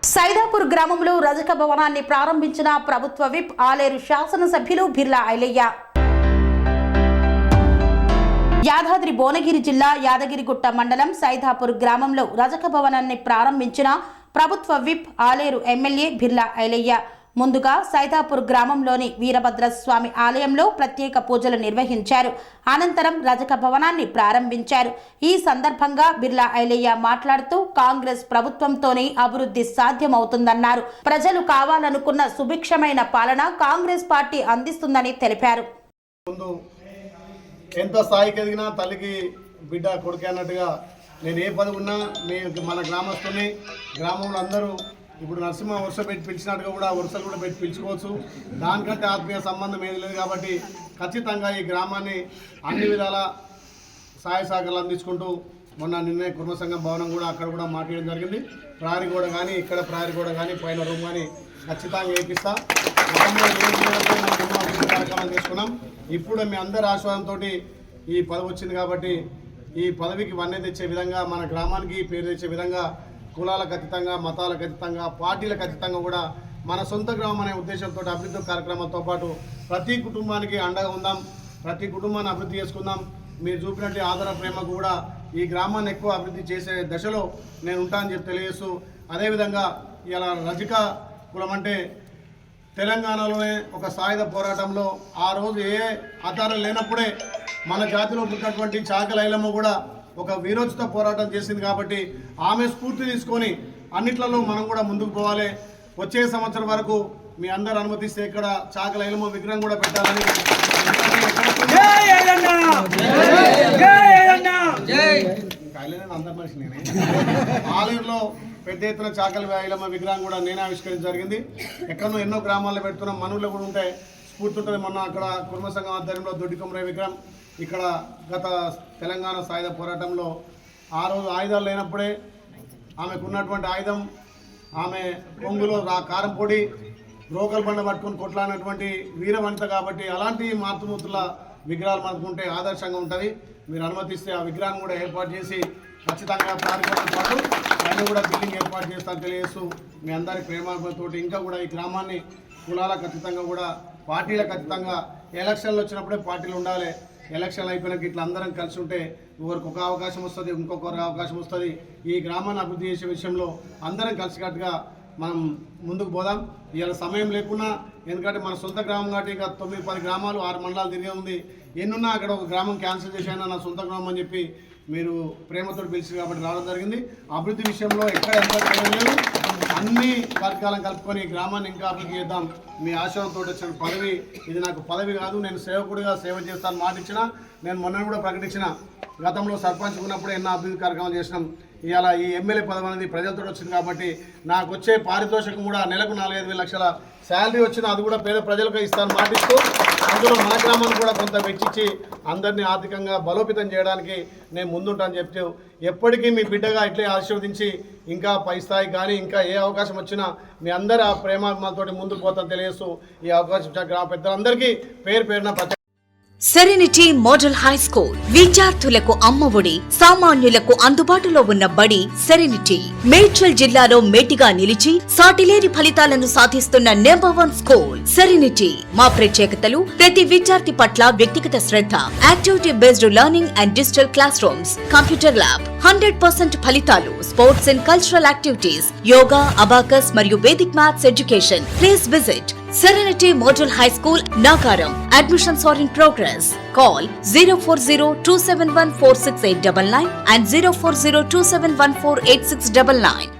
సైదాపూర్ గ్రామంలో రజక భవనాన్ని ప్రారంభించిన ప్రభుత్వ విప్ ఆలేరు శాసనసభ్యులు బిర్లా ఐలయ్య. యాదాద్రి భువనగిరి జిల్లా యాదగిరిగుట్ట మండలం సైదాపూర్ గ్రామంలో రజక భవనాన్ని ప్రారంభించిన ప్రభుత్వ విప్ ఆలేరు ఎమ్మెల్యే బిర్లా ఐలయ్య ముందుగా సైదాపూర్ గ్రామంలోని వీరభద్రస్వామి ఆలయంలో ప్రత్యేక పూజలు నిర్వహించారు. అనంతరం రజక భవనాన్ని ప్రారంభించారు. ఈ సందర్భంగా బిర్లా ఐలయ్య మాట్లాడుతూ కాంగ్రెస్ ప్రభుత్వంతోనే అభివృద్ధి సాధ్యమవుతుందన్నారు. ప్రజలు కావాలనుకున్న సుభిక్షమైన పాలన కాంగ్రెస్ పార్టీ అందిస్తుందని తెలిపారు. ఎంత స్థాయికి ఎదిగినా తల్లికి బిడ్డ కొడుకు అన్నట్టుగా నేను ఏ పదవి ఉన్నా మన గ్రామస్తుని గ్రామంలో అందరూ ఇప్పుడు నరసింహ వరుస పెట్టి పిలిచినట్టుగా కూడా వరుసలు కూడా పెట్టి పిలుచుకోవచ్చు. దానికంటే ఆత్మీయ సంబంధం ఏది లేదు కాబట్టి ఖచ్చితంగా ఈ గ్రామాన్ని అన్ని విధాల సహాయ సహకారాలు అందించుకుంటూ నిన్నే కుర్మ సంఘం భవనం కూడా అక్కడ కూడా మాట్లాడడం జరిగింది. ప్రహరీ గోడ కానీ ఇక్కడ ప్రహరీ గోడ కానీ పైన రూమ్ కానీ ఖచ్చితంగా వేపిస్తా. కార్యక్రమాలు చేసుకున్నాం. ఇప్పుడు మీ అందరి ఆశీర్వాదంతో ఈ పదవి వచ్చింది కాబట్టి ఈ పదవికి వన్నె తెచ్చే విధంగా మన గ్రామానికి పేరు తెచ్చే విధంగా కులాలకు అతీతంగా మతాలకు అతీతంగా పార్టీలకు అతీతంగా కూడా మన సొంత గ్రామం అనే ఉద్దేశంతో అభివృద్ధి కార్యక్రమాలతో పాటు ప్రతి కుటుంబానికి అండగా ఉందాం, ప్రతి కుటుంబాన్ని అభివృద్ధి చేసుకుందాం. మీరు చూపినట్టు ఆదర ప్రేమకు కూడా ఈ గ్రామాన్ని ఎక్కువ అభివృద్ధి చేసే దశలో నేను ఉంటానని చెప్పి తెలియజేస్తూ, అదేవిధంగా ఇలా రజక కులం అంటే తెలంగాణలోనే ఒక సాయుధ పోరాటంలో ఆ రోజు ఏ ఆధారం లేనప్పుడే మన జాతిలో పుట్టినటువంటి చాకలి ఐలమ్మ కూడా ఒక వీరోచిత పోరాటం చేసింది కాబట్టి ఆమె స్ఫూర్తి తీసుకొని అన్నిట్లలో మనం కూడా ముందుకు పోవాలి. వచ్చే సంవత్సరం వరకు మీ అందరు అనుమతిస్తే ఇక్కడ చాకలి ఐలమ్మ విగ్రహం కూడా పెట్టాలని అందరి మనిషి నేనే ఆలయంలో పెద్ద ఎత్తున చాకలి ఐలమ్మ విగ్రహం కూడా నేనే ఆవిష్కరించడం జరిగింది. ఎక్కడో ఎన్నో గ్రామాల్లో పెడుతున్నాం, మనవుల్లో కూడా ఉంటాయి, స్ఫూర్తి ఉంటుంది. మొన్న అక్కడ కుర్మ సంఘం ఆధ్వర్యంలో దొడ్డికొమరయ్య విగ్రహం, ఇక్కడ గత తెలంగాణ సాయుధ పోరాటంలో ఆ రోజు ఆయుధాలు లేనప్పుడే ఆమెకున్నటువంటి ఆయుధం ఆమె కొంగులో కారం పొడి రోకల్ బండ పట్టుకొని కొట్లాడినటువంటి వీరవనిత కాబట్టి అలాంటి మాతృమూర్తుల విగ్రహాలు మనకుంటే ఆదర్శంగా ఉంటుంది. మీరు అనుమతిస్తే ఆ విగ్రహాన్ని కూడా ఏర్పాటు చేసి ఖచ్చితంగా ప్రారంభంతో పాటు ఆయన కూడా బిల్డింగ్ ఏర్పాటు చేస్తాను తెలియజేస్తూ మీ అందరి ప్రేమతోటి ఇంకా కూడా ఈ గ్రామాన్ని కులాలకు అతీతంగా కూడా పార్టీలకు అతీతంగా ఎలక్షన్లు వచ్చినప్పుడే పార్టీలు ఉండాలి. ఎలక్షన్లు అయిపోయినాక ఇట్లా అందరం కలిసి ఉంటే ఒకరికి ఒక అవకాశం వస్తుంది, ఇంకొకరికి అవకాశం వస్తుంది. ఈ గ్రామాన్ని అభివృద్ధి చేసే విషయంలో అందరం కలిసికట్టుగా మనం ముందుకు పోదాం. ఇవాళ సమయం లేకున్నా, ఎందుకంటే మన సొంత గ్రామం కాబట్టి ఇక 9-10 గ్రామాలు 6 మండలాలు తిరిగే ఉంది. ఎన్నున్నా అక్కడ ఒక గ్రామం క్యాన్సిల్ చేశాను నా సొంత గ్రామం అని చెప్పి మీరు ప్రేమతో పిలిచి కాబట్టి రావడం జరిగింది. అభివృద్ధి విషయంలో ఎక్కడ ఎంత లేదు, అన్ని వర్గాలను కలుపుకొని గ్రామాన్ని ఇంకా అభివృద్ధి చేద్దాం. మీ ఆశయంతో వచ్చిన పదవి ఇది నాకు పదవి కాదు, నేను సేవకుడిగా సేవ చేస్తాను మాట ఇచ్చిన. నేను మొన్న కూడా ప్రకటించిన, గతంలో సర్పంచ్ ఉన్నప్పుడు ఎన్నో అభివృద్ధి కార్యక్రమాలు చేసినాం. ఇవాళ ఈ ఎమ్మెల్యే పదవి అనేది ప్రజలతో వచ్చింది కాబట్టి నాకు వచ్చే పారితోషికం కూడా నెలకు 4-5 లక్షల శాలరీ వచ్చినా అది కూడా పేద ప్రజలకు ఇస్తాను మాటిస్తూ, అందులో మన గ్రామాన్ని కూడా కొంత వెచ్చిచ్చి అందరినీ ఆర్థికంగా బలోపేతం చేయడానికి నేను ముందుంటానని చెప్తూ, ఎప్పటికీ మీ బిడ్డగా ఇట్లే ఆశీర్వదించి ఇంకా పై స్థాయి కానీ ఇంకా ఏ అవకాశం వచ్చినా మీ అందరి ఆ ప్రేమాభిమానంతో ముందుకు పోతాను తెలియజేస్తూ ఈ అవకాశం గ్రామ పెద్దలందరికీ పేరున సెరెనిటీ మోడల్ హై స్కూల్ విద్యార్థులకు అమ్మఒడి, సామాన్యులకు అందుబాటులో ఉన్న బడి సెరెనిటీ. మేడ్చల్ జిల్లాలో మేటిగా నిలిచి సాటిలేని ఫలితాలను సాధిస్తున్న నంబర్ 1 స్కూల్ సెరెనిటీ. మా ప్రత్యేకతలు ప్రతి విద్యార్థి పట్ల వ్యక్తిగత శ్రద్ధ, activity based learning and digital classrooms, computer lab, 100% ఫలితాలు, sports and cultural activities, yoga, abacus మరియు vedic maths education. Please visit Serenity Model High School, Nagaram. Admissions are in progress. Call 040-271-46899 and 040-271-48699.